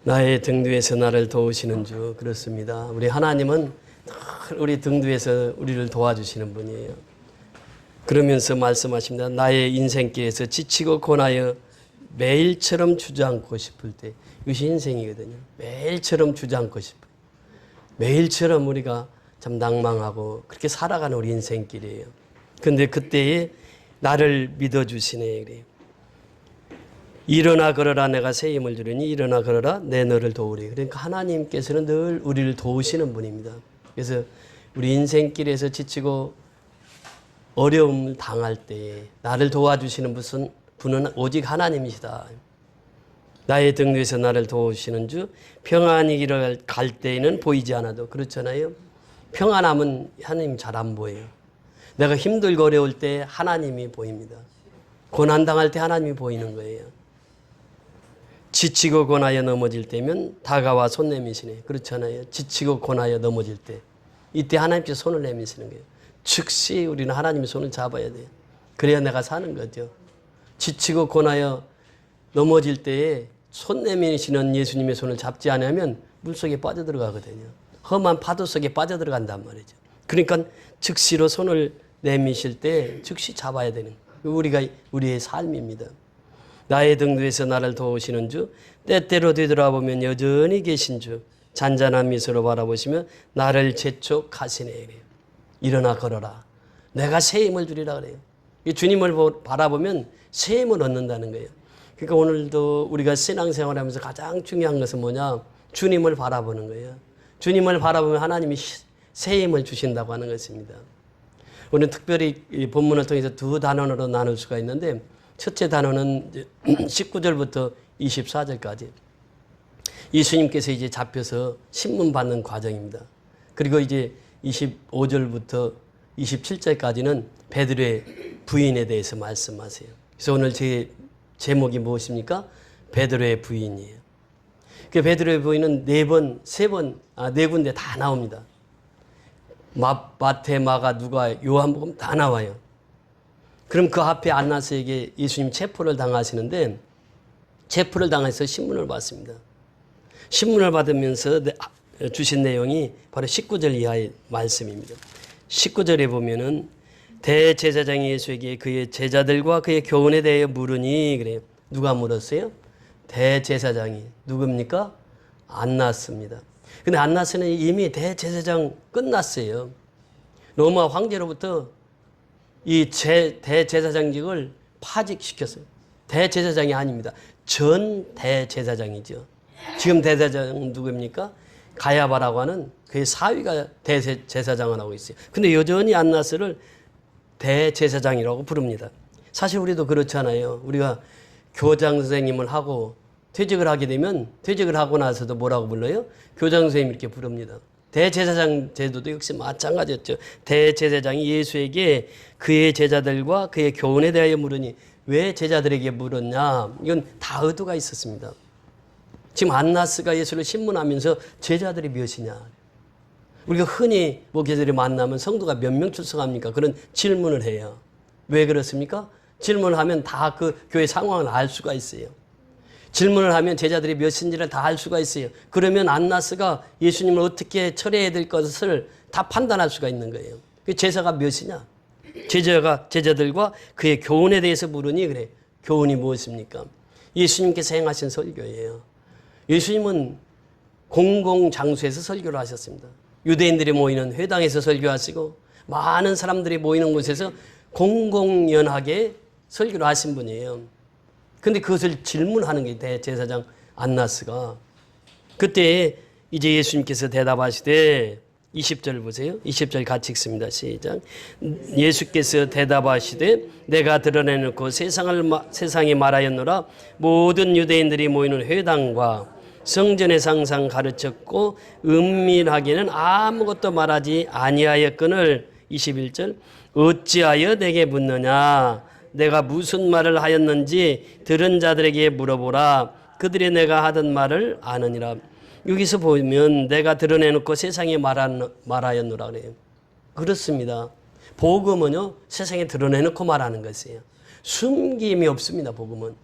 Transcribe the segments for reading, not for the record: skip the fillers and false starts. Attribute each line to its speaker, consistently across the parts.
Speaker 1: 나의 등 뒤에서 나를 도우시는 주. 그렇습니다. 우리 하나님은 늘 우리 등 뒤에서 우리를 도와주시는 분이에요. 그러면서 말씀하십니다. 나의 인생길에서 지치고 고나여 매일처럼 주저앉고 싶을 때, 이것이 인생이거든요. 매일처럼 주저앉고 싶어요. 매일처럼 우리가 참 낭망하고 그렇게 살아가는 우리 인생길이에요. 그런데 그때에 나를 믿어주시네 그래요. 일어나 걸어라 내가 새 힘을 주리니 일어나 걸어라 내 너를 도우리. 그러니까 하나님께서는 늘 우리를 도우시는 분입니다. 그래서 우리 인생길에서 지치고 어려움을 당할 때에 나를 도와주시는 분은 오직 하나님이시다. 나의 등 위에서 나를 도우시는 주 평안히 길을 갈 때에는 보이지 않아도 그렇잖아요. 평안함은 하나님 잘 안 보여요. 내가 힘들고 어려울 때 하나님이 보입니다. 고난당할 때 하나님이 보이는 거예요. 지치고 고나여 넘어질 때면 다가와 손 내미시네. 그렇잖아요. 지치고 고나여 넘어질 때 이때 하나님께서 손을 내미시는 거예요. 즉시 우리는 하나님의 손을 잡아야 돼요. 그래야 내가 사는 거죠. 지치고 고나여 넘어질 때에 손 내미시는 예수님의 손을 잡지 않으면 물속에 빠져들어가거든요. 험한 파도 속에 빠져들어간단 말이죠. 그러니까 즉시로 손을 내미실 때 즉시 잡아야 되는 거예요. 우리의 삶입니다. 나의 등 뒤에서 나를 도우시는 주, 때때로 되돌아보면 여전히 계신 주, 잔잔한 미소로 바라보시며 나를 재촉하시네 그래요. 일어나 걸어라. 내가 새 힘을 주리라 그래요. 이 주님을 바라보면 새 힘을 얻는다는 거예요. 그러니까 오늘도 우리가 신앙생활하면서 가장 중요한 것은 뭐냐? 주님을 바라보는 거예요. 주님을 바라보면 하나님이 새 힘을 주신다고 하는 것입니다. 오늘 특별히 이 본문을 통해서 두 단원으로 나눌 수가 있는데 첫째 단원은 19절부터 24절까지 예수님께서 이제 잡혀서 신문 받는 과정입니다. 그리고 이제 25절부터 27절까지는 베드로의 부인에 대해서 말씀하세요. 그래서 오늘 제 제목이 무엇입니까? 베드로의 부인이에요. 그 베드로의 부인은 네 군데 다 나옵니다. 마태, 마가, 누가, 요한복음 다 나와요. 그럼 그 앞에 안나스에게 예수님 체포를 당하시는데 체포를 당해서 신문을 받습니다. 신문을 받으면서 주신 내용이 바로 19절 이하의 말씀입니다. 19절에 보면은 대제사장이 예수에게 그의 제자들과 그의 교훈에 대해 물으니 그래요. 누가 물었어요? 대제사장이. 누굽니까? 안나스입니다. 근데 안나스는 이미 대제사장 끝났어요. 로마 황제로부터 이 대제사장직을 파직시켰어요. 대제사장이 아닙니다. 전 대제사장이죠. 지금 대제사장은 누구입니까? 가야바라고 하는 그의 사위가 대제사장을 하고 있어요. 근데 여전히 안나스를 대제사장이라고 부릅니다. 사실 우리도 그렇잖아요. 우리가 교장 선생님을 하고 퇴직을 하게 되면 퇴직을 하고 나서도 뭐라고 불러요? 교장 선생님 이렇게 부릅니다. 대제사장 제도도 역시 마찬가지였죠. 대제사장이 예수에게 그의 제자들과 그의 교훈에 대하여 물으니 왜 제자들에게 물었냐? 이건 다 의도가 있었습니다. 지금 안나스가 예수를 신문하면서 제자들이 몇이냐? 우리가 흔히 목회자들이 만나면 성도가 몇 명 출석합니까? 그런 질문을 해요. 왜 그렇습니까? 질문을 하면 다 그 교회 상황을 알 수가 있어요. 질문을 하면 제자들이 몇인지를 다 알 수가 있어요. 그러면 안나스가 예수님을 어떻게 처리해야 될 것을 다 판단할 수가 있는 거예요. 그 제자가 몇이냐? 제자들과 그의 교훈에 대해서 물으니 그래. 교훈이 무엇입니까? 예수님께서 행하신 설교예요. 예수님은 공공장소에서 설교를 하셨습니다. 유대인들이 모이는 회당에서 설교하시고 많은 사람들이 모이는 곳에서 공공연하게 설교를 하신 분이에요. 근데 그것을 질문하는 게 대제사장 안나스가. 그때 이제 예수님께서 대답하시되 20절 보세요. 20절 같이 읽습니다. 시작. 예수께서 대답하시되 내가 드러내놓고 세상에 말하였노라. 모든 유대인들이 모이는 회당과 성전에서 항상 가르쳤고 은밀하게는 아무것도 말하지 아니하였거늘. 21절. 어찌하여 내게 묻느냐? 내가 무슨 말을 하였는지 들은 자들에게 물어보라. 그들이 내가 하던 말을 아느니라. 여기서 보면 내가 드러내놓고 세상에 말하였노라 그래요. 그렇습니다. 복음은요, 세상에 드러내놓고 말하는 것이에요. 숨김이 없습니다. 복음은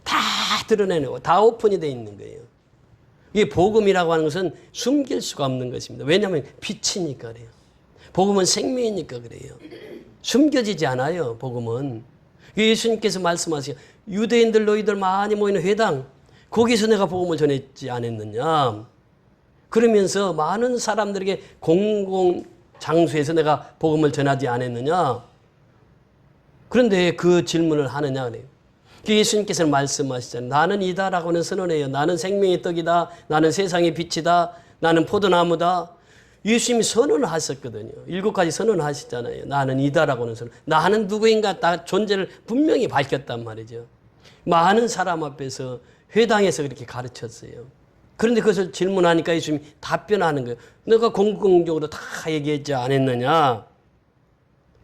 Speaker 1: 다 드러내놓고 다 오픈이 되어 있는 거예요. 이게 복음이라고 하는 것은 숨길 수가 없는 것입니다. 왜냐하면 빛이니까 그래요. 복음은 생명이니까 그래요. 숨겨지지 않아요. 복음은. 예수님께서 말씀하세요. 유대인들 너희들 많이 모이는 회당 거기서 내가 복음을 전했지 않았느냐. 그러면서 많은 사람들에게 공공 장소에서 내가 복음을 전하지 않았느냐. 그런데 그 질문을 하느냐 그래요. 예수님께서는 말씀하시잖아요. 나는 이다라고는 선언해요. 나는 생명의 떡이다. 나는 세상의 빛이다. 나는 포도나무다. 예수님이 선언을 하셨거든요. 7가지 선언을 하시잖아요. 나는 이다라고는 선언. 나는 누구인가 다 존재를 분명히 밝혔단 말이죠. 많은 사람 앞에서 회당에서 그렇게 가르쳤어요. 그런데 그것을 질문하니까 예수님이 답변하는 거예요. 내가 공공적으로 다 얘기하지 않았느냐.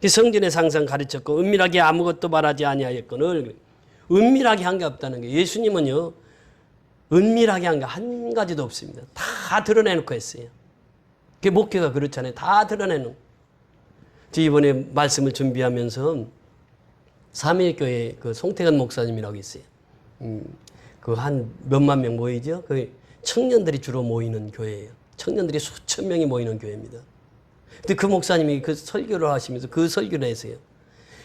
Speaker 1: 성전에서 항상 가르쳤고 은밀하게 아무것도 말하지 아니하였거늘. 은밀하게 한 게 없다는 거예요. 예수님은요. 은밀하게 한 게 한 가지도 없습니다. 다 드러내놓고 했어요. 그 목회가 그렇잖아요. 다 드러내놓고. 이번에 말씀을 준비하면서 삼일교회 그 송태근 목사님이라고 있어요. 그 한 몇만 명 모이죠. 그 청년들이 주로 모이는 교회예요. 청년들이 수천 명이 모이는 교회입니다. 근데 그 목사님이 그 설교를 하시면서 그 설교를 했어요.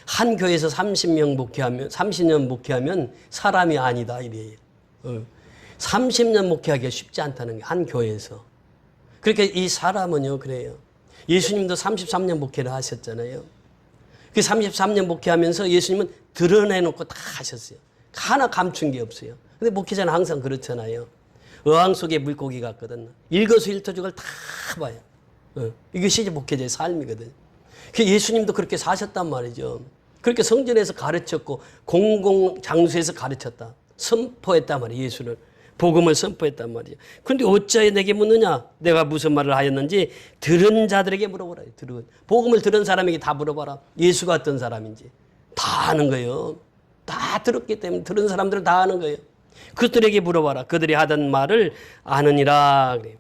Speaker 1: 한 교회에서 30년 목회하면 사람이 아니다 이래요. 30년 목회하기가 쉽지 않다는 게 한 교회에서. 그러니까 이 사람은요 그래요. 예수님도 33년 목회를 하셨잖아요. 그 33년 목회하면서 예수님은 드러내놓고 다 하셨어요. 하나 감춘 게 없어요. 근데 목회자는 항상 그렇잖아요. 어항 속에 물고기 같거든. 일거수일투족을 다 봐요. 이것이 이제 목회자의 삶이거든. 예수님도 그렇게 사셨단 말이죠. 그렇게 성전에서 가르쳤고 공공 장소에서 가르쳤다. 선포했단 말이에요. 예수를. 복음을 선포했단 말이에요. 그런데 어찌하여 내게 묻느냐? 내가 무슨 말을 하였는지 들은 자들에게 물어보라. 복음을 들은 사람에게 다 물어봐라. 예수가 어떤 사람인지. 다 아는 거예요. 다 들었기 때문에 들은 사람들은 다 아는 거예요. 그들에게 물어봐라. 그들이 하던 말을 아느니라. 그래요.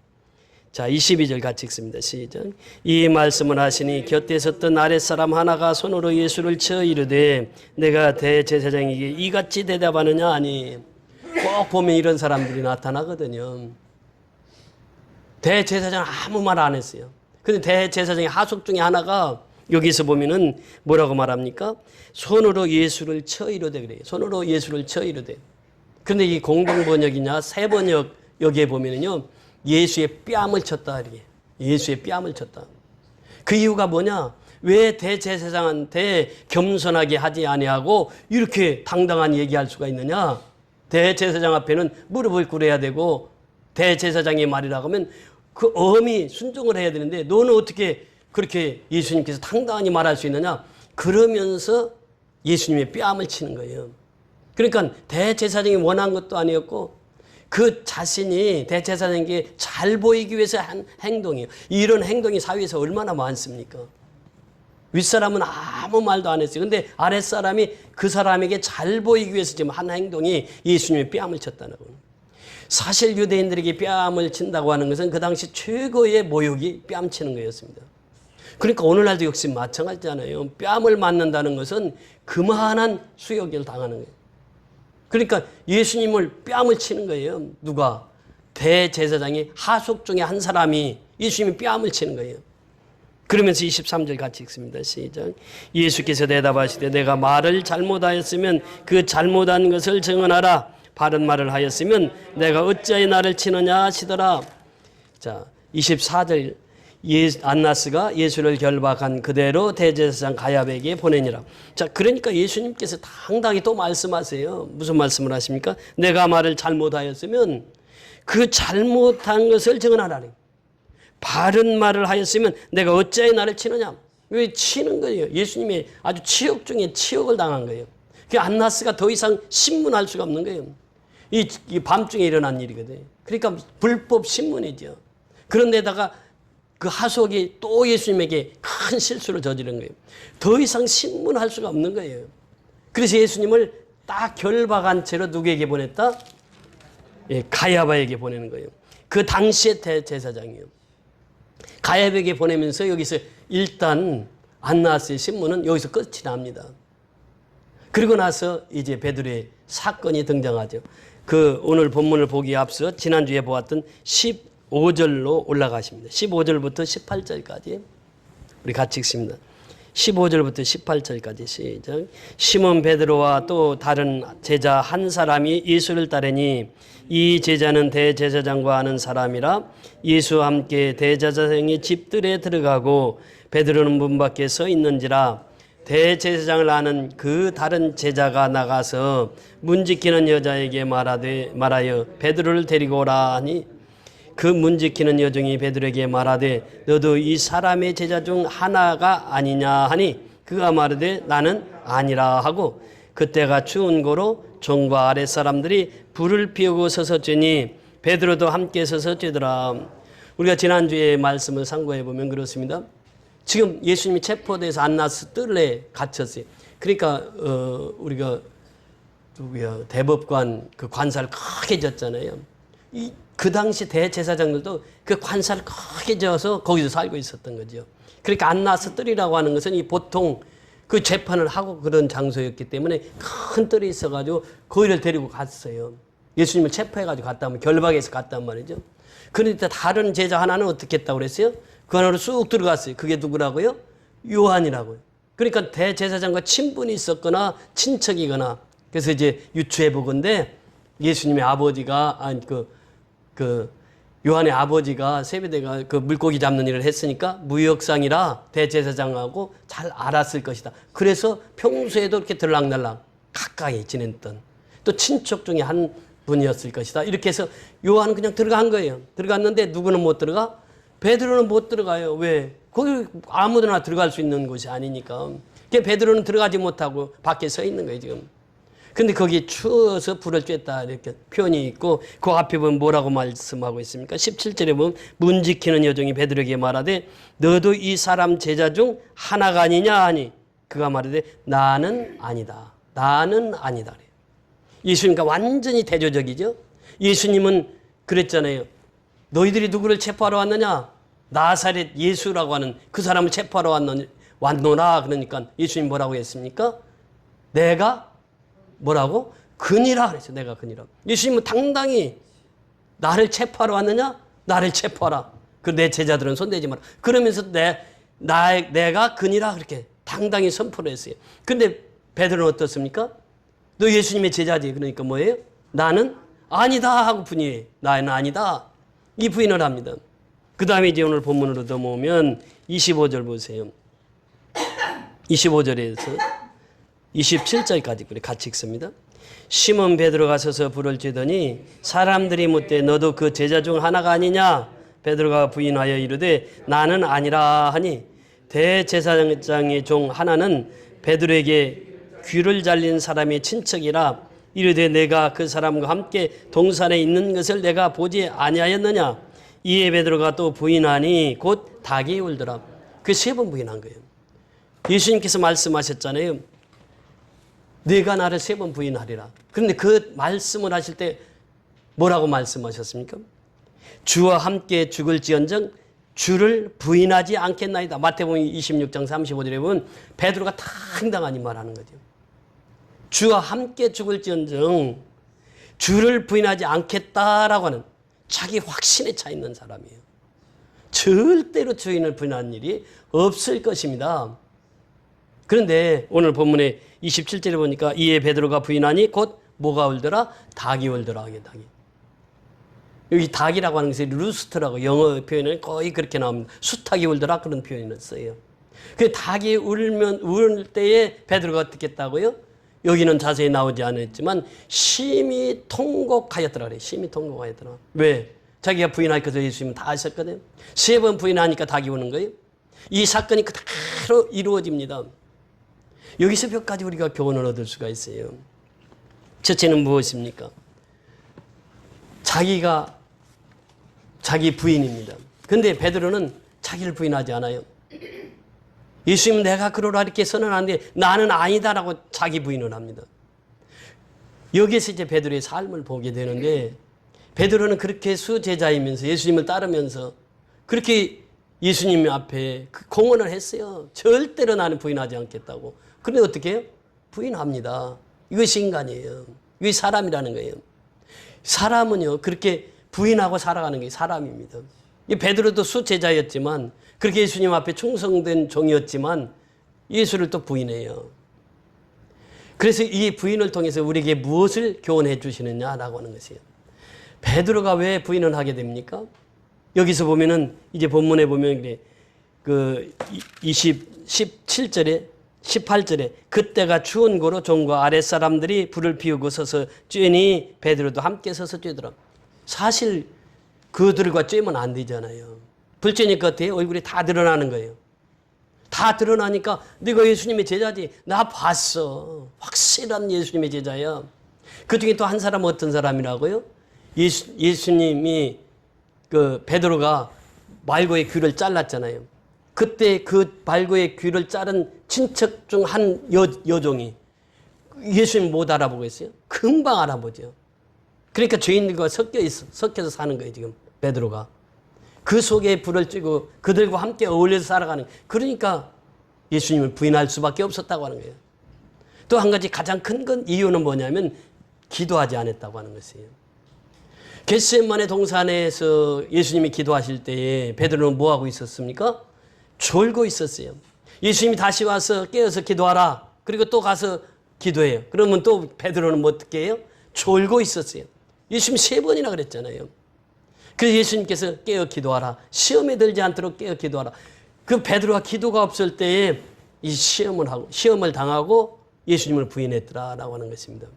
Speaker 1: 자, 22절 같이 읽습니다. 시작. 이 말씀을 하시니 곁에 섰던 아랫사람 하나가 손으로 예수를 쳐 이르되 내가 대제사장에게 이같이 대답하느냐 하니 꼭 보면 이런 사람들이 나타나거든요. 대제사장 아무 말 안 했어요. 근데 대제사장의 하속 중에 하나가 여기서 보면은 뭐라고 말합니까? 손으로 예수를 쳐 이르되 그래요. 손으로 예수를 쳐 이르되. 그런데 이 공동번역이냐 새번역 여기에 보면은요. 예수의 뺨을 쳤다. 이렇게. 예수의 뺨을 쳤다. 그 이유가 뭐냐? 왜 대제사장한테 겸손하게 하지 아니하고 이렇게 당당한 얘기할 수가 있느냐? 대제사장 앞에는 무릎을 꿇어야 되고 대제사장의 말이라고 하면 그 엄히 순종을 해야 되는데 너는 어떻게 그렇게 예수님께서 당당히 말할 수 있느냐? 그러면서 예수님의 뺨을 치는 거예요. 그러니까 대제사장이 원한 것도 아니었고 그 자신이 대제사장에게 잘 보이기 위해서 한 행동이에요. 이런 행동이 사회에서 얼마나 많습니까? 윗사람은 아무 말도 안 했어요. 근데 아랫사람이 그 사람에게 잘 보이기 위해서 지금 한 행동이 예수님의 뺨을 쳤다는 거예요. 사실 유대인들에게 뺨을 친다고 하는 것은 그 당시 최고의 모욕이 뺨 치는 거였습니다. 그러니까 오늘날도 역시 마찬가지잖아요. 뺨을 맞는다는 것은 그만한 수욕을 당하는 거예요. 그러니까 예수님을 뺨을 치는 거예요. 누가? 대제사장의 하속 중에 한 사람이 예수님의 뺨을 치는 거예요. 그러면서 23절 같이 읽습니다. 시작. 예수께서 대답하시되 내가 말을 잘못하였으면 그 잘못한 것을 증언하라. 바른 말을 하였으면 내가 어찌하여 나를 치느냐 하시더라. 자, 24절. 안나스가 예수를 결박한 그대로 대제사장 가야베에게 보내니라. 자, 그러니까 예수님께서 당당히 또 말씀하세요. 무슨 말씀을 하십니까? 내가 말을 잘못하였으면 그 잘못한 것을 증언하라니. 바른 말을 하였으면 내가 어찌하여 나를 치느냐. 왜 치는 거예요? 예수님이 아주 치욕 중에 치욕을 당한 거예요. 그 안나스가 더 이상 신문할 수가 없는 거예요. 이 밤중에 일어난 일이거든요. 그러니까 불법 신문이죠. 그런데다가 그 하속이 또 예수님에게 큰 실수를 저지른 거예요. 더 이상 신문할 수가 없는 거예요. 그래서 예수님을 딱 결박한 채로 누구에게 보냈다? 예, 가야바에게 보내는 거예요. 그 당시의 대제사장이에요. 가야바에게 보내면서 여기서 일단 안나스의 신문은 여기서 끝이 납니다. 그리고 나서 이제 베드로의 사건이 등장하죠. 그 오늘 본문을 보기에 앞서 지난주에 보았던 15절로 올라가십니다. 15절부터 18절까지 우리 같이 읽습니다. 15절부터 18절까지 시작. 시몬 베드로와 또 다른 제자 한 사람이 예수를 따르니 이 제자는 대제사장과 아는 사람이라 예수와 함께 대제사장의 집들에 들어가고 베드로는 문 밖에 서 있는지라 대제사장을 아는 그 다른 제자가 나가서 문 지키는 여자에게 말하여 베드로를 데리고 오라 하니 그 문 지키는 여종이 베드로에게 말하되 너도 이 사람의 제자 중 하나가 아니냐 하니 그가 말하되 나는 아니라 하고 그때가 추운 고로 종과 아랫 사람들이 불을 피우고 서서 쬐니 베드로도 함께 서서 쬐더라. 우리가 지난주에 말씀을 상고해 보면 그렇습니다. 지금 예수님이 체포돼서 안나스 뜰에 갇혔어요. 그러니까 우리가 대법관 그 관사를 크게 졌잖아요. 그 당시 대제사장들도 그 관사를 크게 져서 거기서 살고 있었던 거죠. 그러니까 안나스 뜰이라고 하는 것은 이 보통 그 재판을 하고 그런 장소였기 때문에 큰 뜰이 있어가지고 거기를 데리고 갔어요. 예수님을 체포해가지고 갔다면 결박해서 갔단 말이죠. 그런데 다른 제자 하나는 어떻게 했다고 그랬어요? 그 안으로 쑥 들어갔어요. 그게 누구라고요? 요한이라고요. 그러니까 대제사장과 친분이 있었거나 친척이거나 그래서 이제 유추해 보건데 예수님의 아버지가 요한의 아버지가 세베대가 그 물고기 잡는 일을 했으니까 무역상이라 대제사장하고 잘 알았을 것이다. 그래서 평소에도 이렇게 들락날락 가까이 지냈던 또 친척 중에 한 분이었을 것이다. 이렇게 해서 요한은 그냥 들어간 거예요. 들어갔는데 누구는 못 들어가? 베드로는 못 들어가요. 왜? 거기 아무데나 들어갈 수 있는 곳이 아니니까. 베드로는 들어가지 못하고 밖에 서 있는 거예요, 지금. 근데 거기 추워서 불을 쬐다 이렇게 표현이 있고 그 앞에 보면 뭐라고 말씀하고 있습니까? 17절에 보면 문 지키는 여종이 베드로에게 말하되 너도 이 사람 제자 중 하나가 아니냐 하니 그가 말하되 나는 아니다. 나는 아니다. 예수님과 완전히 대조적이죠. 예수님은 그랬잖아요. 너희들이 누구를 체포하러 왔느냐? 나사렛 예수라고 하는 그 사람을 체포하러 왔노라. 그러니까 예수님 뭐라고 했습니까? 내가 뭐라고? 그니라 그랬어요. 내가 그니라. 예수님은 당당히 나를 체포하러 왔느냐? 나를 체포하라. 그 내 제자들은 손대지 마라. 그러면서 내가 그니라 그렇게 당당히 선포를 했어요. 근데 베드로는 어떻습니까? 너 예수님의 제자지. 그러니까 뭐예요? 나는 아니다 하고 부인해. 나는 아니다. 이 부인을 합니다. 그 다음에 이제 오늘 본문으로 넘어오면 25절 보세요. 25절에서 27절까지 우리 같이 읽습니다. 시몬 베드로가 서서 불을 쬐더니 사람들이 묻되 너도 그 제자 중 하나가 아니냐? 베드로가 부인하여 이르되 나는 아니라 하니 대제사장의 종 하나는 베드로에게 귀를 잘린 사람의 친척이라 이르되 내가 그 사람과 함께 동산에 있는 것을 내가 보지 아니하였느냐? 이에 베드로가 또 부인하니 곧 닭이 울더라. 그 세 번 부인한 거예요. 예수님께서 말씀하셨잖아요. 네가 나를 세 번 부인하리라. 그런데 그 말씀을 하실 때 뭐라고 말씀하셨습니까? 주와 함께 죽을지언정 주를 부인하지 않겠나이다. 마태복음 26장 35절에 보면 베드로가 당당하니 말하는 거죠. 주와 함께 죽을지언정 주를 부인하지 않겠다라고 하는 자기 확신에 차 있는 사람이에요. 절대로 주인을 부인하는 일이 없을 것입니다. 그런데 오늘 본문에 27절에 보니까 이에 베드로가 부인하니 곧 뭐가 울더라? 닭이 울더라. 닭이. 여기 닭이라고 하는 것이 루스트라고 영어 표현은 거의 그렇게 나옵니다. 수탉이 울더라 그런 표현을 써요. 그 닭이 울 때에 베드로가 어떻게 했다고요? 여기는 자세히 나오지 않았지만 심히 통곡하였더라 그래요. 심히 통곡하였더라. 왜? 자기가 부인할 것을 예수님은 다 아셨거든요. 세 번 부인하니까 닭이 우는 거예요. 이 사건이 그대로 이루어집니다. 여기서 몇 가지 우리가 교훈을 얻을 수가 있어요. 첫째는 무엇입니까? 자기가 자기 부인입니다. 그런데 베드로는 자기를 부인하지 않아요. 예수님은 내가 그러라 이렇게 선언하는데 나는 아니다라고 자기 부인을 합니다. 여기에서 이제 베드로의 삶을 보게 되는데 베드로는 그렇게 수제자이면서 예수님을 따르면서 그렇게 예수님 앞에 공언을 했어요. 절대로 나는 부인하지 않겠다고. 그런데 어떻게 해요? 부인합니다. 이것이 인간이에요. 이것이 사람이라는 거예요. 사람은요, 그렇게 부인하고 살아가는 게 사람입니다. 이 베드로도 수제자였지만, 그렇게 예수님 앞에 충성된 종이었지만, 예수를 또 부인해요. 그래서 이 부인을 통해서 우리에게 무엇을 교훈해 주시느냐라고 하는 것이에요. 베드로가 왜 부인을 하게 됩니까? 여기서 보면은, 이제 본문에 보면, 그 17절에, 18절에, 그때가 추운 고로 종과 아랫사람들이 불을 피우고 서서 쬐니 베드로도 함께 서서 쬐더라. 사실 그들과 쬐면 안 되잖아요. 불 쬐니까 어때요? 얼굴이 다 드러나는 거예요. 다 드러나니까 네가 예수님의 제자지. 나 봤어. 확실한 예수님의 제자야. 그 중에 또 한 사람은 어떤 사람이라고요? 예수님이 그 베드로가 말고의 귀를 잘랐잖아요. 그때 그 말고의 귀를 자른 친척 중 한 여종이 예수님 못 알아보겠어요? 금방 알아보죠. 그러니까 죄인들과 섞여서 사는 거예요, 지금 베드로가. 그 속에 불을 쬐고 그들과 함께 어울려서 살아가는 거예요. 그러니까 예수님을 부인할 수밖에 없었다고 하는 거예요. 또 한 가지 가장 큰 이유는 뭐냐면 기도하지 않았다고 하는 것이에요. 겟세마네 동산에서 예수님이 기도하실 때에 베드로는 뭐하고 있었습니까? 졸고 있었어요. 예수님이 다시 와서 깨어서 기도하라. 그리고 또 가서 기도해요. 그러면 또 베드로는 뭐 어떻게 해요? 졸고 있었어요. 예수님 3번이나 그랬잖아요. 그래서 예수님께서 깨어 기도하라. 시험에 들지 않도록 깨어 기도하라. 그 베드로가 기도가 없을 때에 이 시험을 당하고 예수님을 부인했더라라고 하는 것입니다.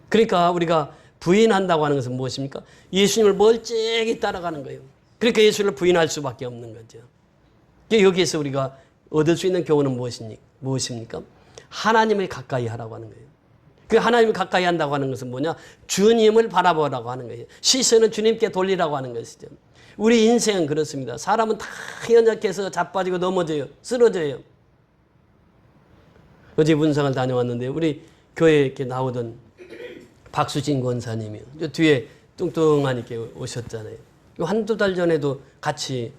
Speaker 1: 그러니까 우리가 부인한다고 하는 것은 무엇입니까? 예수님을 멀찍이 따라가는 거예요. 그러니까 예수를 부인할 수밖에 없는 거죠. 여기에서 우리가 얻을 수 있는 교훈은 무엇입니까? 하나님을 가까이 하라고 하는 거예요. 그 하나님을 가까이 한다고 하는 것은 뭐냐? 주님을 바라보라고 하는 거예요. 시선은 주님께 돌리라고 하는 것이죠. 우리 인생은 그렇습니다. 사람은 다 연약해서 자빠지고 넘어져요. 쓰러져요. 어제 문상을 다녀왔는데 우리 교회에 이렇게 나오던 박수진 권사님이요. 뒤에 뚱뚱한 이렇게 오셨잖아요. 한두 달 전에도 같이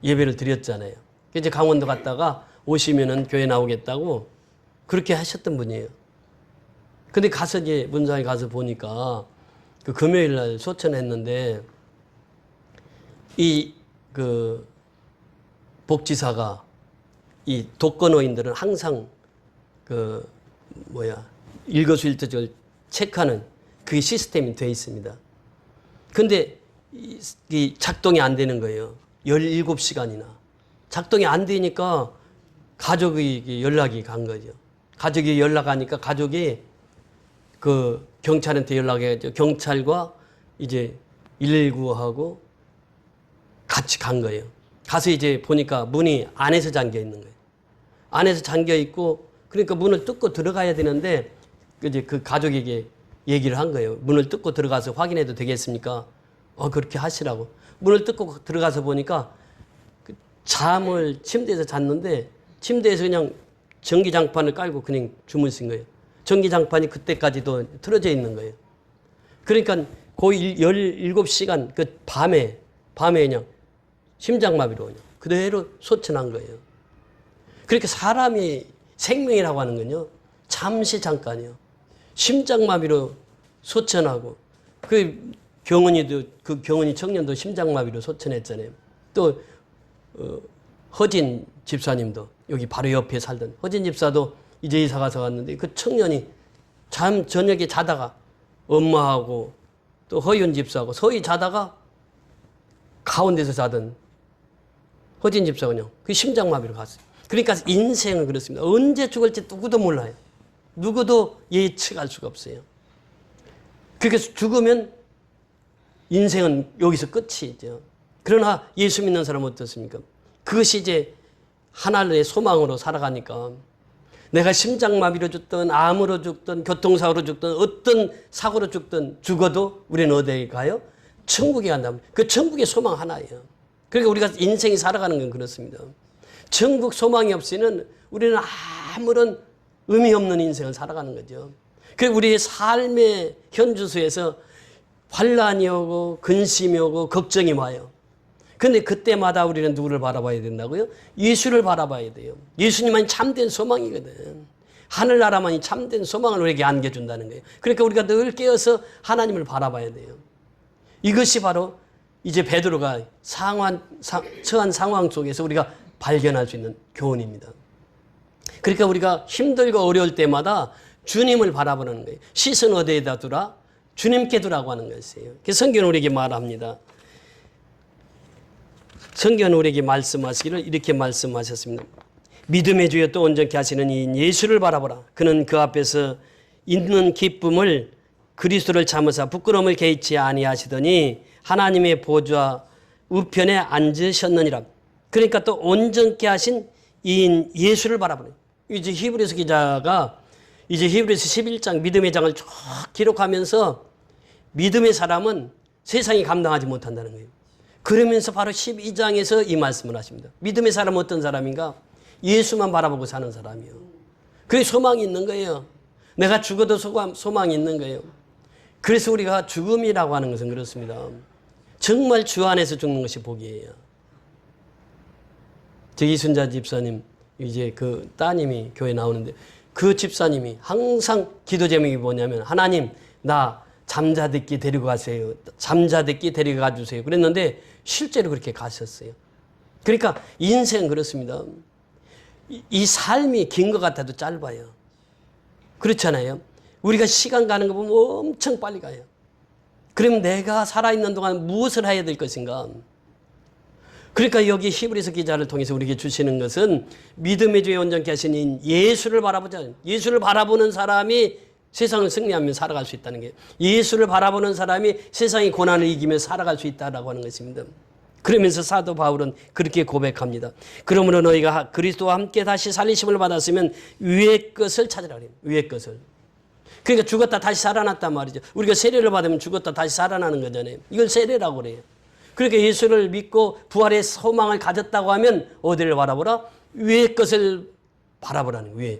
Speaker 1: 예배를 드렸잖아요. 이제 강원도 갔다가 오시면은 교회 나오겠다고 그렇게 하셨던 분이에요. 근데 가서 이제 문상에 가서 보니까 그 금요일 날 소천했는데 이 그 복지사가 이 독거노인들은 항상 그 일거수일투족을 체크하는 그 시스템이 되어 있습니다. 근데 이 작동이 안 되는 거예요. 17시간이나. 작동이 안 되니까 가족이 연락이 간 거죠. 가족이 연락하니까 가족이 그 경찰한테 연락해가지고 경찰과 이제 119하고 같이 간 거예요. 가서 이제 보니까 문이 안에서 잠겨 있는 거예요. 안에서 잠겨 있고 그러니까 문을 뚫고 들어가야 되는데 이제 그 가족에게 얘기를 한 거예요. 문을 뚫고 들어가서 확인해도 되겠습니까? 그렇게 하시라고. 문을 뚫고 들어가서 보니까 잠을 침대에서 잤는데 침대에서 그냥 전기장판을 깔고 그냥 주무신 거예요. 전기장판이 그때까지도 틀어져 있는 거예요. 그러니까 거의 17시간 그 밤에 그냥 심장마비로 그냥 그대로 소천한 거예요. 그러니까 사람이 생명이라고 하는 건요. 잠시 잠깐이요. 심장마비로 소천하고 그 경은이 청년도 심장마비로 소천했잖아요. 또 허진 집사님도 여기 바로 옆에 살던 허진 집사도 이제 이사 가서 왔는데 그 청년이 저녁에 자다가 엄마하고 또 허윤 집사하고 서희 자다가 가운데서 자던 허진 집사군요. 그 심장마비로 갔어요. 그러니까 인생은 그렇습니다. 언제 죽을지 누구도 몰라요. 누구도 예측할 수가 없어요. 그래서 죽으면 인생은 여기서 끝이죠. 그러나 예수 믿는 사람은 어떻습니까? 그것이 이제 하나의 소망으로 살아가니까 내가 심장마비로 죽든 암으로 죽든 교통사고로 죽든 어떤 사고로 죽든 죽어도 우리는 어디에 가요? 천국에 간다면 그 천국의 소망 하나예요. 그러니까 우리가 인생이 살아가는 건 그렇습니다. 천국 소망이 없이는 우리는 아무런 의미 없는 인생을 살아가는 거죠. 그리고 우리의 삶의 현주소에서 환란이 오고 근심이 오고 걱정이 와요. 근데 그때마다 우리는 누구를 바라봐야 된다고요? 예수를 바라봐야 돼요. 예수님만 참된 소망이거든. 하늘나라만이 참된 소망을 우리에게 안겨준다는 거예요. 그러니까 우리가 늘 깨어서 하나님을 바라봐야 돼요. 이것이 바로 이제 베드로가 처한 상황 속에서 우리가 발견할 수 있는 교훈입니다. 그러니까 우리가 힘들고 어려울 때마다 주님을 바라보는 거예요. 시선 어디에다 두라? 주님께 두라고 하는 것이에요. 그래서 성경은 우리에게 말합니다. 성경은 우리에게 말씀하시기를 이렇게 말씀하셨습니다. 믿음의 주여 또 온전케 하시는 이인 예수를 바라보라. 그는 그 앞에서 있는 기쁨을 그리스도를 참으사 부끄러움을 개의치 아니하시더니 하나님의 보좌 우편에 앉으셨느니라. 그러니까 또 온전케 하신 이인 예수를 바라보는. 이제 히브리서 기자가 이제 히브리서 11장 믿음의 장을 쭉 기록하면서 믿음의 사람은 세상이 감당하지 못한다는 거예요. 그러면서 바로 12장에서 이 말씀을 하십니다. 믿음의 사람은 어떤 사람인가? 예수만 바라보고 사는 사람이요. 그게 소망이 있는 거예요. 내가 죽어도 소망이 있는 거예요. 그래서 우리가 죽음이라고 하는 것은 그렇습니다. 정말 주 안에서 죽는 것이 복이에요. 저 이순자 집사님, 이제 그 따님이 교회 나오는데 그 집사님이 항상 기도 제목이 뭐냐면 하나님 나 잠자듣기 데리고 가세요. 잠자듣기 데리고 가주세요. 그랬는데 실제로 그렇게 가셨어요. 그러니까 인생 그렇습니다. 이 삶이 긴 것 같아도 짧아요. 그렇잖아요. 우리가 시간 가는 거 보면 엄청 빨리 가요. 그럼 내가 살아있는 동안 무엇을 해야 될 것인가? 그러니까 여기 히브리서 기자를 통해서 우리에게 주시는 것은 믿음의 주에 온전케 하신 예수를 바라보자. 예수를 바라보는 사람이 세상을 승리하며 살아갈 수 있다는 게, 예수를 바라보는 사람이 세상의 고난을 이기며 살아갈 수 있다라고 하는 것입니다. 그러면서 사도 바울은 그렇게 고백합니다. 그러므로 너희가 그리스도와 함께 다시 살리심을 받았으면 위의 것을 찾으라 그래요. 위의 것을. 그러니까 죽었다 다시 살아났단 말이죠. 우리가 세례를 받으면 죽었다 다시 살아나는 거잖아요. 이걸 세례라고 그래요. 그러니까 예수를 믿고 부활의 소망을 가졌다고 하면 어디를 바라보라? 위의 것을 바라보라는 거예요.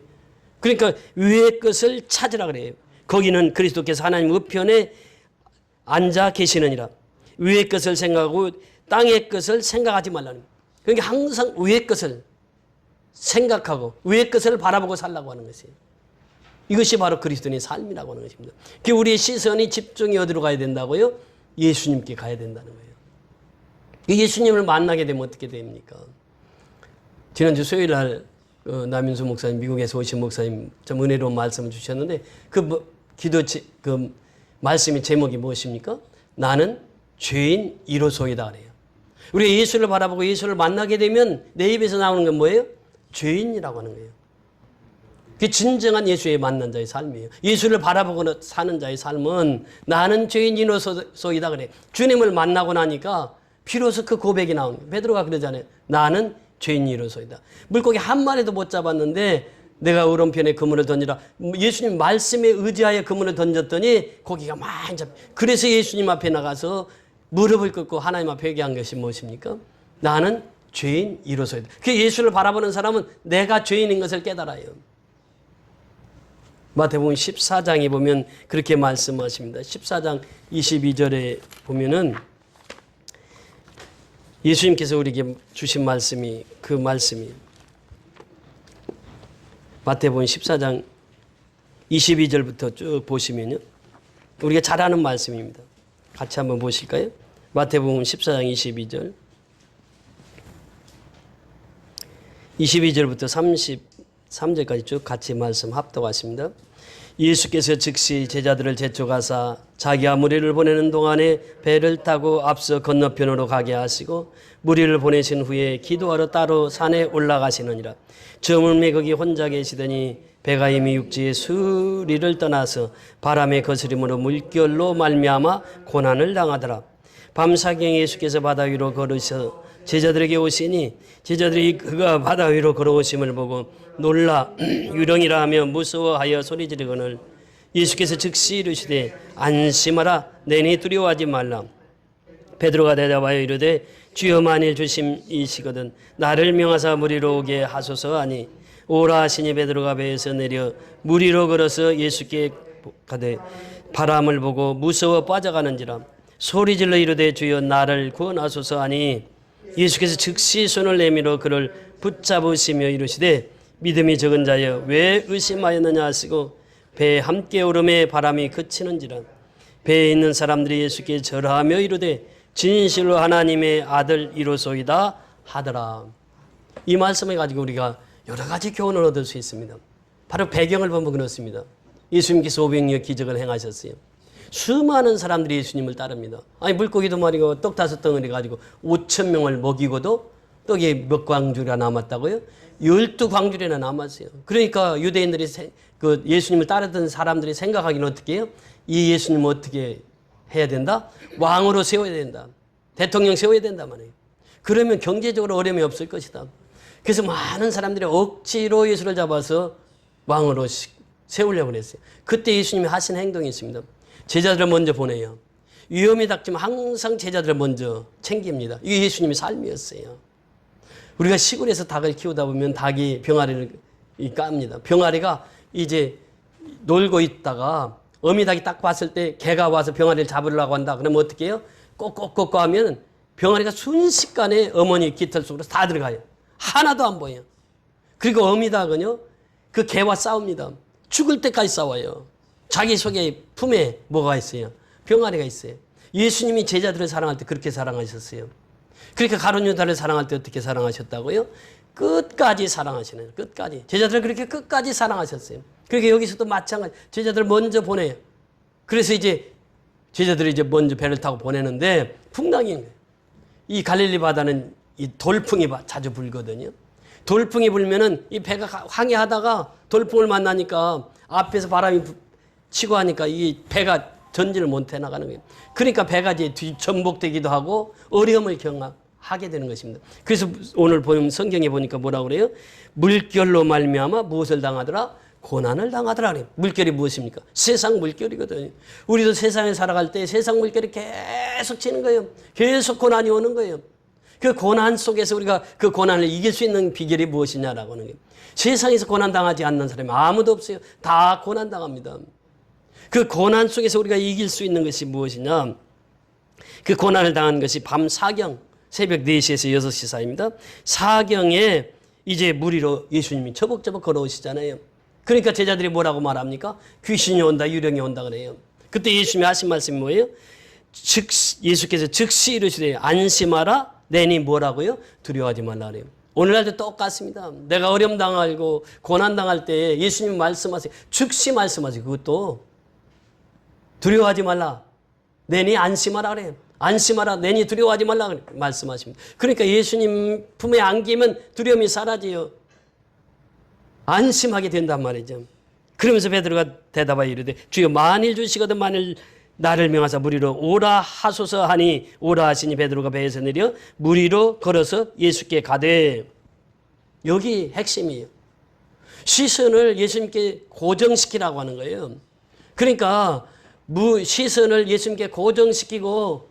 Speaker 1: 그러니까 위의 것을 찾으라 그래요. 거기는 그리스도께서 하나님 우편에 앉아 계시느니라. 위의 것을 생각하고 땅의 것을 생각하지 말라는 거예요. 그러니까 항상 위의 것을 생각하고 위의 것을 바라보고 살라고 하는 것이에요. 이것이 바로 그리스도인의 삶이라고 하는 것입니다. 그 우리의 시선이 집중이 어디로 가야 된다고요? 예수님께 가야 된다는 거예요. 예수님을 만나게 되면 어떻게 됩니까? 지난주 수요일 날 남인수 목사님, 미국에서 오신 목사님 좀 은혜로운 말씀을 주셨는데 기도 그 말씀의 제목이 무엇입니까? 나는 죄인 이로소이다 그래요. 우리가 예수를 바라보고 예수를 만나게 되면 내 입에서 나오는 건 뭐예요? 죄인이라고 하는 거예요. 그게 진정한 예수의 만난 자의 삶이에요. 예수를 바라보고 사는 자의 삶은 나는 죄인 이로소이다 그래요. 주님을 만나고 나니까 비로소 그 고백이 나오는 거예요. 베드로가 그러잖아요. 나는 죄인이로소이다. 물고기 한 마리도 못 잡았는데 내가 오른편에 그물을 던지라. 예수님 말씀에 의지하여 그물을 던졌더니 고기가 많이 잡혀. 그래서 예수님 앞에 나가서 무릎을 꿇고 하나님 앞에 회개한 것이 무엇입니까? 나는 죄인이로소이다. 그 예수를 바라보는 사람은 내가 죄인인 것을 깨달아요. 마태복음 14장에 보면 그렇게 말씀하십니다. 14장 22절에 보면은 예수님께서 우리에게 주신 말씀이 그 말씀이 마태복음 14장 22절부터 쭉 보시면요. 우리가 잘 아는 말씀입니다. 같이 한번 보실까요? 마태복음 14장 22절 22절부터 33절까지 쭉 같이 말씀 합독하십니다. 예수께서 즉시 제자들을 재촉하사 자기가 무리를 보내는 동안에 배를 타고 앞서 건너편으로 가게 하시고 무리를 보내신 후에 기도하러 따로 산에 올라가시느니라. 저물매 거기 혼자 계시더니 배가 이미 육지의 수리를 떠나서 바람의 거스림으로 물결로 말미암아 고난을 당하더라. 밤사경에 예수께서 바다 위로 걸으셔 제자들에게 오시니 제자들이 그가 바다 위로 걸어오심을 보고 놀라 유령이라 하며 무서워하여 소리 지르거늘 예수께서 즉시 이르시되 안심하라 내니 두려워하지 말라. 베드로가 대답하여 이르되 주여 만일 주심이시거든 나를 명하사 무리로 오게 하소서 하니 오라 하시니 베드로가 배에서 내려 무리로 걸어서 예수께 가되 바람을 보고 무서워 빠져가는지라 소리질러 이르되 주여 나를 구원하소서 하니 예수께서 즉시 손을 내밀어 그를 붙잡으시며 이르시되 믿음이 적은 자여 왜 의심하였느냐 하시고 배에 함께 오름에 바람이 그치는지라. 배에 있는 사람들이 예수께 절하며 이르되 진실로 하나님의 아들 이로소이다 하더라. 이 말씀을 가지고 우리가 여러 가지 교훈을 얻을 수 있습니다. 바로 배경을 보면 그렇습니다. 예수님께서 500여 기적을 행하셨어요. 수많은 사람들이 예수님을 따릅니다. 아니 물고기도 말이고 떡 5덩어리 가지고 5,000명을 먹이고도 떡이 몇 광주리나 남았다고요? 12광주리나 남았어요. 그러니까 유대인들이 그 예수님을 따르던 사람들이 생각하기는 어떻게 해요? 이 예수님을 어떻게 해야 된다? 왕으로 세워야 된다. 대통령 세워야 된다 말이에요. 그러면 경제적으로 어려움이 없을 것이다. 그래서 많은 사람들이 억지로 예수를 잡아서 왕으로 세우려고 그랬어요. 그때 예수님이 하신 행동이 있습니다. 제자들을 먼저 보내요. 위험이 닥치면 항상 제자들을 먼저 챙깁니다. 이게 예수님의 삶이었어요. 우리가 시골에서 닭을 키우다 보면 닭이 병아리를 깝니다. 병아리가 이제 놀고 있다가 어미닭이 딱 봤을 때 개가 와서 병아리를 잡으려고 한다. 그러면 어떻게 해요? 꼭꼭꼭꼭 하면 병아리가 순식간에 어머니 깃털 속으로 다 들어가요. 하나도 안 보여요. 그리고 어미닭은요, 그 개와 싸웁니다. 죽을 때까지 싸워요. 자기 속에 품에 뭐가 있어요? 병아리가 있어요. 예수님이 제자들을 사랑할 때 그렇게 사랑하셨어요. 그러니까 가룟 유다를 사랑할 때 어떻게 사랑하셨다고요? 끝까지 사랑하시네요. 끝까지. 제자들을 그렇게 끝까지 사랑하셨어요. 그러니까 여기서도 마찬가지. 제자들을 먼저 보내요. 그래서 이제 제자들이 이제 먼저 배를 타고 보내는데 풍랑인 거예요. 이 갈릴리 바다는 이 돌풍이 자주 불거든요. 돌풍이 불면은 이 배가 항해하다가 돌풍을 만나니까 앞에서 바람이 치고 하니까 이 배가 전진을 못해 나가는 거예요. 그러니까 배가 이제 뒤전복되기도 하고 어려움을 경험하게 되는 것입니다. 그래서 오늘 보면 성경에 보니까 뭐라고 그래요? 물결로 말미암아 무엇을 당하더라? 고난을 당하더라 그래요. 물결이 무엇입니까? 세상 물결이거든요. 우리도 세상에 살아갈 때 세상 물결이 계속 치는 거예요. 계속 고난이 오는 거예요. 그 고난 속에서 우리가 그 고난을 이길 수 있는 비결이 무엇이냐라고 하는 거예요. 세상에서 고난 당하지 않는 사람이 아무도 없어요. 다 고난 당합니다. 그 고난 속에서 우리가 이길 수 있는 것이 무엇이냐? 그 고난을 당한 것이 밤 사경, 새벽 4시에서 6시 사이입니다. 사경에 이제 무리로 예수님이 저벅저벅 걸어오시잖아요. 그러니까 제자들이 뭐라고 말합니까? 귀신이 온다, 유령이 온다 그래요. 그때 예수님이 하신 말씀이 뭐예요? 예수께서 즉시 이르시되 안심하라, 내니 뭐라고요? 두려워하지 말라 그래요. 오늘날도 똑같습니다. 내가 어려움 당하고 고난 당할 때 예수님이 말씀하세요. 즉시 말씀하세요. 그것도 두려워하지 말라. 내니 안심하라 그래요. 안심하라. 내니 두려워하지 말라 그래요. 말씀하십니다. 그러니까 예수님 품에 안기면 두려움이 사라져요. 안심하게 된단 말이죠. 그러면서 베드로가 대답하여 이르되 주여 만일 주시거든 만일 나를 명하사 무리로 오라 하소서 하니 오라 하시니 베드로가 배에서 내려 무리로 걸어서 예수께 가되. 여기 핵심이에요. 시선을 예수님께 고정시키라고 하는 거예요. 그러니까 시선을 예수님께 고정시키고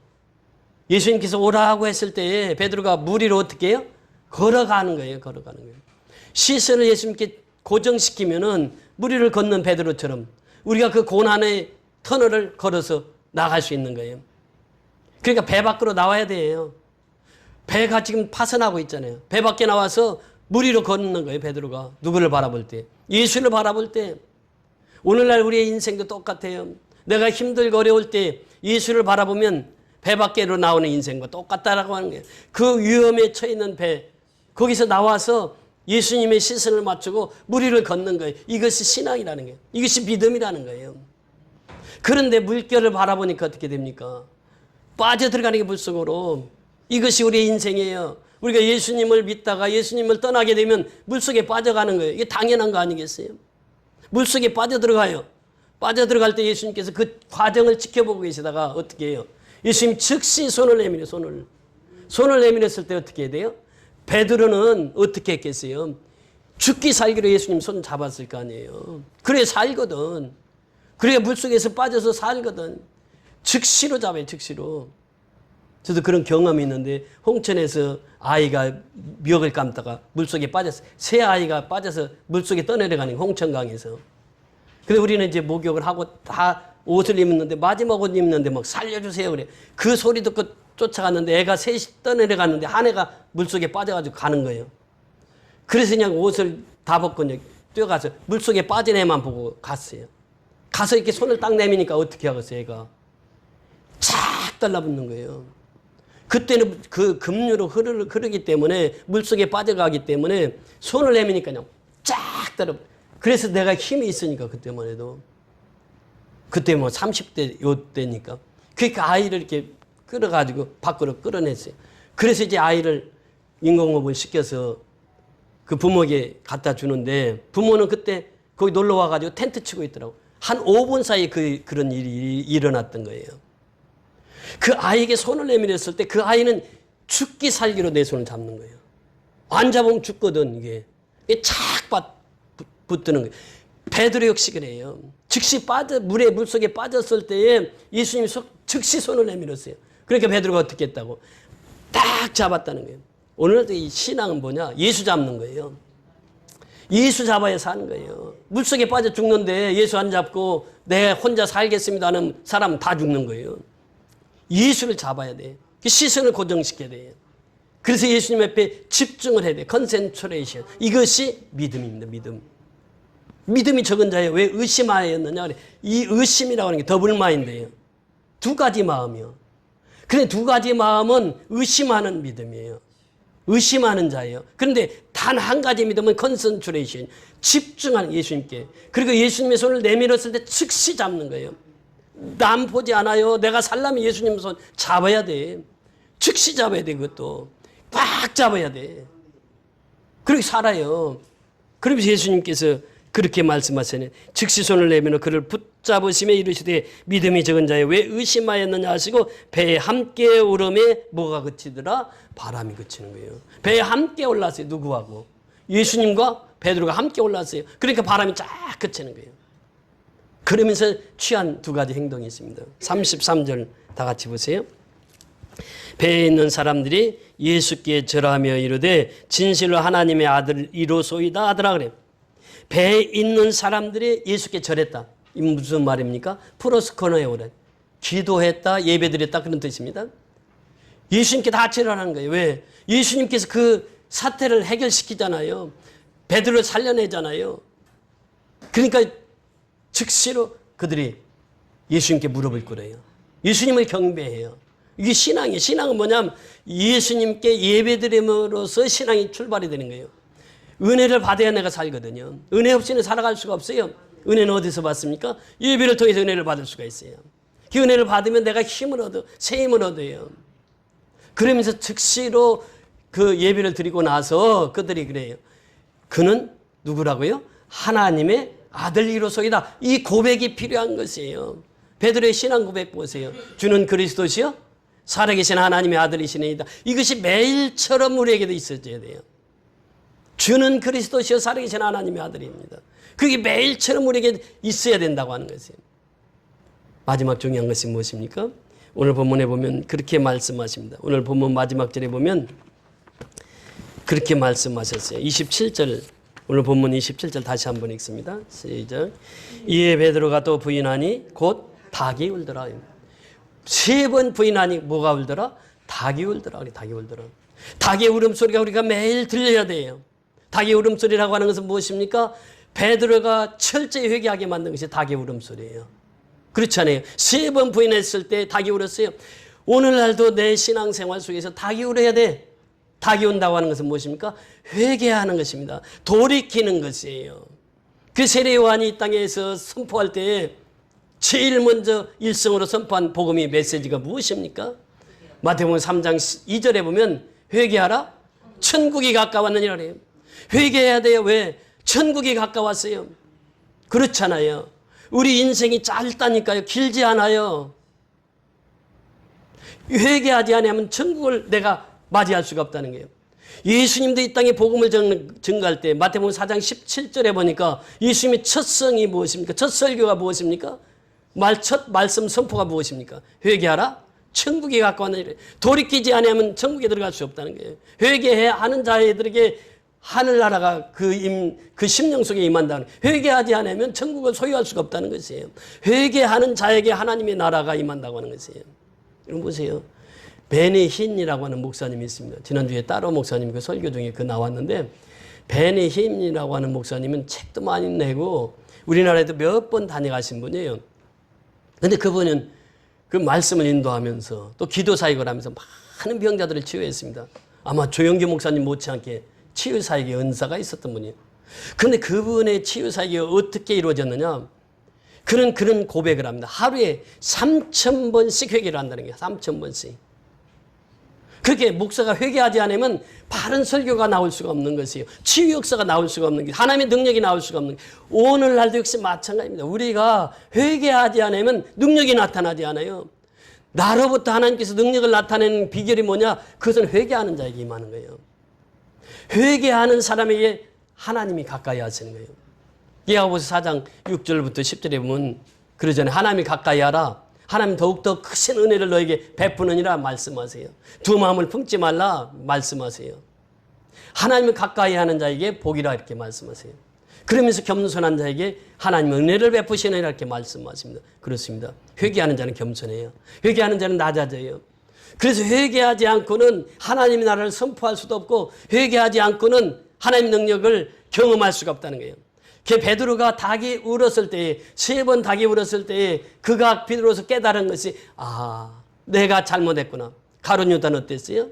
Speaker 1: 예수님께서 오라고 했을 때 베드로가 무리로 어떻게 해요? 걸어가는 거예요. 걸어가는 거예요. 시선을 예수님께 고정시키면은 무리를 걷는 베드로처럼 우리가 그 고난의 터널을 걸어서 나갈 수 있는 거예요. 그러니까 배 밖으로 나와야 돼요. 배가 지금 파선하고 있잖아요. 배 밖에 나와서 무리로 걷는 거예요. 베드로가 누구를 바라볼 때? 예수를 바라볼 때. 오늘날 우리의 인생도 똑같아요. 내가 힘들고 어려울 때 예수를 바라보면 배 밖으로 나오는 인생과 똑같다라고 하는 거예요. 그 위험에 처해 있는 배, 거기서 나와서 예수님의 시선을 맞추고 무리를 걷는 거예요. 이것이 신앙이라는 거예요. 이것이 믿음이라는 거예요. 그런데 물결을 바라보니까 어떻게 됩니까? 빠져들어가는 게 물속으로. 이것이 우리의 인생이에요. 우리가 예수님을 믿다가 예수님을 떠나게 되면 물속에 빠져가는 거예요. 이게 당연한 거 아니겠어요? 물속에 빠져들어가요. 빠져들어갈 때 예수님께서 그 과정을 지켜보고 계시다가 어떻게 해요? 예수님 즉시 손을 내밀어요. 손을 내밀었을 때 어떻게 해야 돼요? 베드로는 어떻게 했겠어요? 죽기 살기로 예수님 손 잡았을 거 아니에요. 그래 살거든. 그래 물속에서 빠져서 살거든. 즉시로 잡아요. 즉시로. 저도 그런 경험이 있는데 홍천에서 아이가 미역을 감다가 물속에 빠졌어요. 새 아이가 빠져서 물속에 떠내려가는 거예요. 홍천강에서. 근데 우리는 이제 목욕을 하고 다 옷을 입는데 마지막 옷 입는데 막 살려주세요 그래. 그 소리 듣고 쫓아갔는데 애가 셋이 떠내려갔는데 한 애가 물속에 빠져가지고 가는 거예요. 그래서 그냥 옷을 다 벗고 뛰어가서 물속에 빠진 애만 보고 갔어요. 가서 이렇게 손을 딱 내미니까 어떻게 하겠어요, 얘가? 착 달라붙는 거예요. 그때는 그 급류로 흐르기 때문에 물속에 빠져가기 때문에 손을 내미니까 그냥 쫙 달라붙. 그래서 내가 힘이 있으니까 그때만 해도. 그때 뭐 30대 요때니까. 그러니까 아이를 이렇게 끌어가지고 밖으로 끌어냈어요. 그래서 이제 아이를 인공호흡을 시켜서 그 부모에게 갖다 주는데 부모는 그때 거기 놀러 와가지고 텐트 치고 있더라고. 한 5분 사이에 그런 일이 일어났던 거예요. 그 아이에게 손을 내밀었을 때 그 아이는 죽기 살기로 내 손을 잡는 거예요. 안 잡으면 죽거든, 이게. 이게 착 붙드는 거예요. 베드로 역시 그래요. 즉시 물속에 빠졌을 때에 예수님이 즉시 손을 내밀었어요. 그러니까 베드로가 어떻게 했다고? 딱 잡았다는 거예요. 오늘도 이 신앙은 뭐냐? 예수 잡는 거예요. 예수 잡아야 사는 거예요. 물속에 빠져 죽는데 예수 안 잡고 내 혼자 살겠습니다 하는 사람은 다 죽는 거예요. 예수를 잡아야 돼. 시선을 고정시켜야 돼요. 그래서 예수님 앞에 집중을 해야 돼. 컨센트레이션. 이것이 믿음입니다. 믿음. 믿음이 적은 자에 왜 의심하였느냐? 그래. 이 의심이라고 하는 게 더블마인드예요. 두 가지 마음이요. 그런데 두 가지 마음은 의심하는 믿음이에요. 의심하는 자예요. 그런데 단 한 가지 믿음은 컨센트레이션. 집중하는 예수님께. 그리고 예수님의 손을 내밀었을 때 즉시 잡는 거예요. 남 보지 않아요. 내가 살려면 예수님 손 잡아야 돼. 즉시 잡아야 돼. 그것도 꽉 잡아야 돼. 그렇게 살아요. 그러면서 예수님께서 그렇게 말씀하시네. 즉시 손을 내밀어 그를 붙잡으시며 이르시되 믿음이 적은 자에 왜 의심하였느냐 하시고 배에 함께 오름에 뭐가 그치더라? 바람이 그치는 거예요. 배에 함께 올랐어요. 누구하고? 예수님과 베드로가 함께 올랐어요. 그러니까 바람이 쫙 그치는 거예요. 그러면서 취한 두 가지 행동이 있습니다. 33절 다 같이 보세요. 배에 있는 사람들이 예수께 절하며 이르되 진실로 하나님의 아들이로소이다 하더라 그래요. 배에 있는 사람들이 예수께 절했다. 이 무슨 말입니까? 프로스코너에오래. 기도했다, 예배드렸다 그런 뜻입니다. 예수님께 다 절하는 거예요. 왜? 예수님께서 그 사태를 해결시키잖아요. 베드로를 살려내잖아요. 그러니까 즉시로 그들이 예수님께 무릎을 꿇어요. 예수님을 경배해요. 이게 신앙이에요. 신앙은 뭐냐면 예수님께 예배드림으로써 신앙이 출발이 되는 거예요. 은혜를 받아야 내가 살거든요. 은혜 없이는 살아갈 수가 없어요. 은혜는 어디서 받습니까? 예배를 통해서 은혜를 받을 수가 있어요. 그 은혜를 받으면 내가 힘을 얻어, 새 힘을 얻어요. 그러면서 즉시로 그 예배를 드리고 나서 그들이 그래요. 그는 누구라고요? 하나님의 아들이로소이다. 이 고백이 필요한 것이에요. 베드로의 신앙 고백 보세요. 주는 그리스도시요 살아계신 하나님의 아들이시니이다. 이것이 매일처럼 우리에게도 있어져야 돼요. 주는 그리스도시요 살아계신 하나님의 아들입니다. 그게 매일처럼 우리에게 있어야 된다고 하는 것이에요. 마지막 중요한 것이 무엇입니까? 오늘 본문에 보면 그렇게 말씀하십니다. 오늘 본문 마지막 절에 보면 그렇게 말씀하셨어요. 27절, 오늘 본문 27절 다시 한번 읽습니다. 시작. 이에 베드로가 또 부인하니 곧 닭이 울더라. 3번 부인하니 뭐가 울더라? 닭이 울더라. 닭이 울더라. 닭의 울음소리가 우리가 매일 들려야 돼요. 닭의 울음소리라고 하는 것은 무엇입니까? 베드로가 철저히 회개하게 만든 것이 닭의 울음소리예요. 그렇잖아요. 3번 부인했을 때 닭이 울었어요. 오늘날도 내 신앙생활 속에서 닭이 울어야 돼. 닭이 온다고 하는 것은 무엇입니까? 회개하는 것입니다. 돌이키는 것이에요. 그 세례 요한이 이 땅에서 선포할 때 제일 먼저 일성으로 선포한 복음의 메시지가 무엇입니까? 마태복음 3장 2절에 보면 회개하라. 천국이 가까웠느니라 그래요. 회개해야 돼요. 왜? 천국이 가까웠어요. 그렇잖아요. 우리 인생이 짧다니까요. 길지 않아요. 회개하지 않으면 천국을 내가 맞이할 수가 없다는 거예요. 예수님도 이 땅에 복음을 증거할 때 마태복음 4장 17절에 보니까 예수님의 첫 성이 무엇입니까? 첫 설교가 무엇입니까? 첫 말씀 선포가 무엇입니까? 회개하라. 천국이 가까웠느니라. 돌이키지 않으면 천국에 들어갈 수 없다는 거예요. 회개해야 하는 자들에게 하늘나라가 그 심령 속에 임한다는, 회개하지 않으면 천국을 소유할 수가 없다는 것이에요. 회개하는 자에게 하나님의 나라가 임한다고 하는 것이에요. 여러분 보세요. 베니 힌이라고 하는 목사님이 있습니다. 지난주에 따로 목사님 그 설교 중에 그 나왔는데 베니 힘이라고 하는 목사님은 책도 많이 내고 우리나라에도 몇 번 다녀가신 분이에요. 근데 그분은 그 말씀을 인도하면서 또 기도 사역을 하면서 많은 병자들을 치유했습니다. 아마 조영규 목사님 못지않게 치유 사역의 은사가 있었던 분이에요. 그런데 그분의 치유 사역이 어떻게 이루어졌느냐? 그런 고백을 합니다. 하루에 3,000번씩 회개를 한다는 거예요. 3,000번씩. 그렇게 목사가 회개하지 않으면 바른 설교가 나올 수가 없는 것이에요. 치유 역사가 나올 수가 없는 게, 하나님의 능력이 나올 수가 없는 게, 오늘날도 역시 마찬가지입니다. 우리가 회개하지 않으면 능력이 나타나지 않아요. 나로부터 하나님께서 능력을 나타내는 비결이 뭐냐? 그것은 회개하는 자에게 임하는 거예요. 회개하는 사람에게 하나님이 가까이 하시는 거예요. 야고보서 4장 6절부터 10절에 보면 그러잖아요. 하나님이 가까이 하라. 하나님 더욱더 크신 은혜를 너에게 베푸느니라 말씀하세요. 두 마음을 품지 말라 말씀하세요. 하나님을 가까이 하는 자에게 복이라 이렇게 말씀하세요. 그러면서 겸손한 자에게 하나님 은혜를 베푸시느니라 이렇게 말씀하십니다. 그렇습니다. 회개하는 자는 겸손해요. 회개하는 자는 낮아져요. 그래서 회개하지 않고는 하나님의 나라를 선포할 수도 없고, 회개하지 않고는 하나님의 능력을 경험할 수가 없다는 거예요. 그 베드로가 닭이 울었을 때에, 3번 닭이 울었을 때에 그가 비로소 깨달은 것이, 내가 잘못했구나. 가룟 유다는 어땠어요?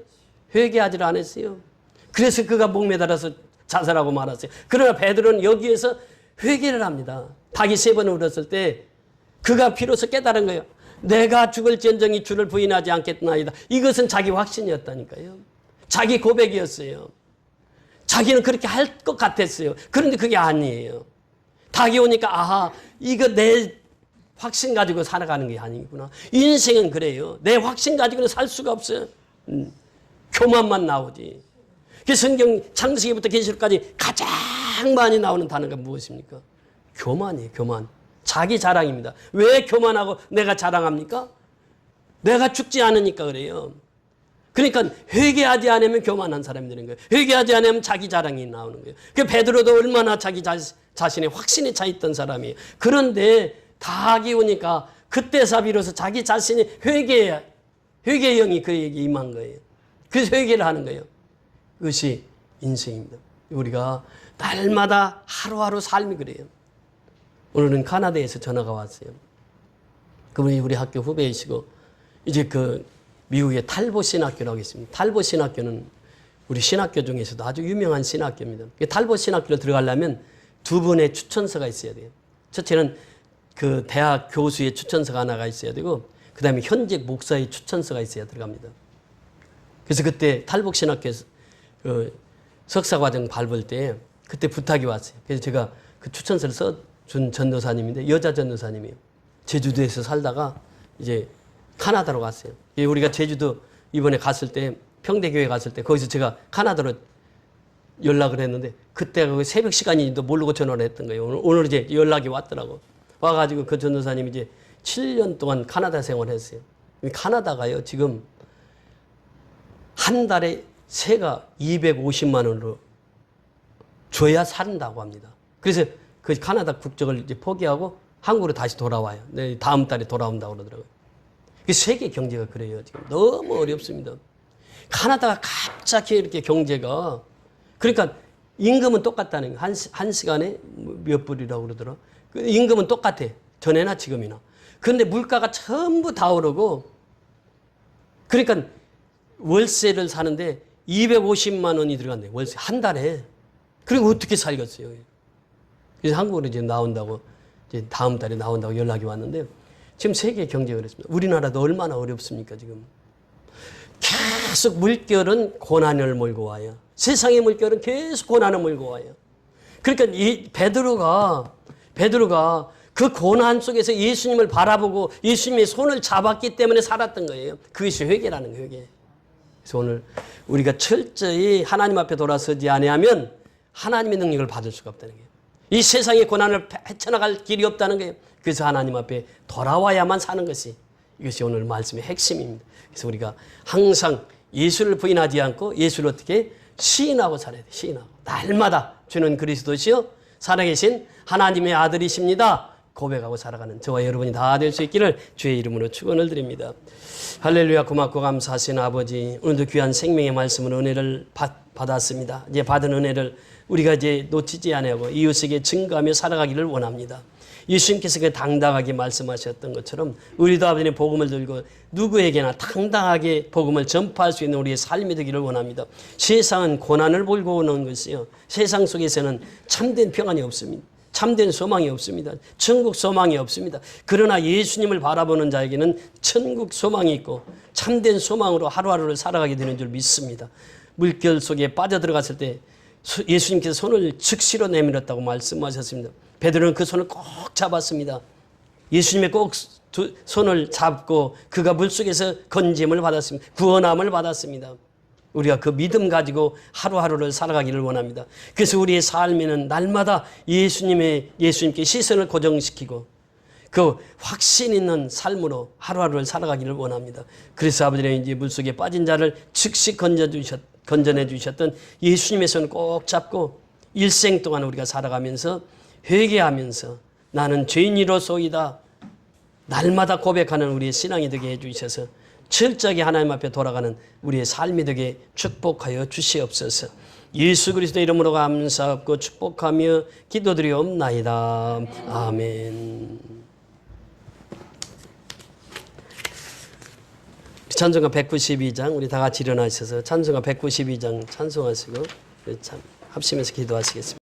Speaker 1: 회개하지를 않았어요. 그래서 그가 목매달아서 자살하고 말았어요. 그러나 베드로는 여기에서 회개를 합니다. 닭이 3번 울었을 때 그가 비로소 깨달은 거예요. 내가 죽을지언정이 주를 부인하지 않겠나이다. 이것은 자기 확신이었다니까요. 자기 고백이었어요. 자기는 그렇게 할 것 같았어요. 그런데 그게 아니에요. 닭이 오니까 이거 내 확신 가지고 살아가는 게 아니구나. 인생은 그래요. 내 확신 가지고는 살 수가 없어요. 교만만 나오지. 그 성경 창세기부터 계시록까지 가장 많이 나오는 단어가 무엇입니까? 교만이에요. 교만. 자기 자랑입니다. 왜 교만하고 내가 자랑합니까? 내가 죽지 않으니까 그래요. 그러니까 회개하지 않으면 교만한 사람이 되는 거예요. 회개하지 않으면 자기 자랑이 나오는 거예요. 그 베드로도 얼마나 자기 자신의 확신에 차 있던 사람이에요. 그런데 닭이 오니까 그때서 비로소 자기 자신이 회개의 영이 그에게 임한 거예요. 그래서 회개를 하는 거예요. 그것이 인생입니다. 우리가 날마다 하루하루 삶이 그래요. 오늘은 카나다에서 전화가 왔어요. 그분이 우리 학교 후배이시고, 이제 미국의 탈보 신학교라고 있습니다. 탈보 신학교는 우리 신학교 중에서도 아주 유명한 신학교입니다. 탈보 신학교로 들어가려면 2분의 추천서가 있어야 돼요. 첫째는 그 대학 교수의 추천서가 하나가 있어야 되고, 그 다음에 현직 목사의 추천서가 있어야 들어갑니다. 그래서 그때 탈복 신학교에서 석사과정 밟을 때 그때 부탁이 왔어요. 그래서 제가 그 추천서를 써준 전도사님인데, 여자 전도사님이에요. 제주도에서 살다가 이제 카나다로 갔어요. 우리가 제주도 이번에 갔을 때, 평대교회 갔을 때 거기서 제가 카나다로 연락을 했는데, 그때 새벽 시간인지도 모르고 전화를 했던 거예요. 오늘 이제 연락이 왔더라고. 와가지고 그 전도사님이 이제 7년 동안 카나다 생활했어요. 카나다가요, 지금 한 달에 세가 250만 원으로 줘야 산다고 합니다. 그래서 그 카나다 국적을 이제 포기하고 한국으로 다시 돌아와요. 네, 다음 달에 돌아온다고 그러더라고요. 세계 경제가 그래요. 지금 너무 어렵습니다. 카나다가 갑자기 이렇게 경제가, 그러니까 임금은 똑같다는 거예요. 한 시간에 몇 불이라고 그러더라. 임금은 똑같아. 전에나 지금이나. 그런데 물가가 전부 다 오르고, 그러니까 월세를 사는데 250만 원이 들어간대요. 월세 한 달에. 그리고 어떻게 살겠어요? 그래서 한국으로 이제 나온다고, 이제 다음 달에 나온다고 연락이 왔는데, 지금 세계 경제가 그렇습니다. 우리나라도 얼마나 어렵습니까, 지금. 계속 물결은 고난을 몰고 와요. 세상의 물결은 계속 고난을 몰고 와요. 그러니까 이 베드로가 그 고난 속에서 예수님을 바라보고 예수님의 손을 잡았기 때문에 살았던 거예요. 그것이 회개라는 거예요, 회개. 그래서 오늘 우리가 철저히 하나님 앞에 돌아서지 아니하면 하나님의 능력을 받을 수가 없다는 거예요. 이 세상의 고난을 헤쳐나갈 길이 없다는 거예요. 그래서 하나님 앞에 돌아와야만 사는 것이, 이것이 오늘 말씀의 핵심입니다. 그래서 우리가 항상 예수를 부인하지 않고 예수를 어떻게 시인하고 살아야 돼요. 시인하고. 날마다 주는 그리스도시요 살아계신 하나님의 아들이십니다. 고백하고 살아가는 저와 여러분이 다 될 수 있기를 주의 이름으로 축원을 드립니다. 할렐루야. 고맙고 감사하신 아버지, 오늘도 귀한 생명의 말씀으로 은혜를 받았습니다. 이제 받은 은혜를 우리가 이제 놓치지 않고 이웃에게 증거하며 살아가기를 원합니다. 예수님께서 그 당당하게 말씀하셨던 것처럼 우리도 아버지의 복음을 들고 누구에게나 당당하게 복음을 전파할 수 있는 우리의 삶이 되기를 원합니다. 세상은 고난을 몰고 오는 것이요, 세상 속에서는 참된 평안이 없습니다. 참된 소망이 없습니다. 천국 소망이 없습니다. 그러나 예수님을 바라보는 자에게는 천국 소망이 있고 참된 소망으로 하루하루를 살아가게 되는 줄 믿습니다. 물결 속에 빠져들어갔을 때 예수님께서 손을 즉시로 내밀었다고 말씀하셨습니다. 베드로는 그 손을 꼭 잡았습니다. 예수님의 꼭 손을 잡고 그가 물속에서 건짐을 받았습니다. 구원함을 받았습니다. 우리가 그 믿음 가지고 하루하루를 살아가기를 원합니다. 그래서 우리의 삶에는 날마다 예수님께 시선을 고정시키고 그 확신 있는 삶으로 하루하루를 살아가기를 원합니다. 그래서 아버지는 이제 물속에 빠진 자를 즉시 건져내 주셨던 예수님의 손을 꼭 잡고 일생 동안 우리가 살아가면서 회개하면서 나는 죄인이로소이다 날마다 고백하는 우리의 신앙이 되게 해주셔서 철저하게 하나님 앞에 돌아가는 우리의 삶이 되게 축복하여 주시옵소서. 예수 그리스도 이름으로 감사하고 축복하며 기도드리옵나이다. 아멘. 찬송가 192장 우리 다 같이 일어나셔서 찬송가 192장 찬송하시고 합심해서 기도하시겠습니다.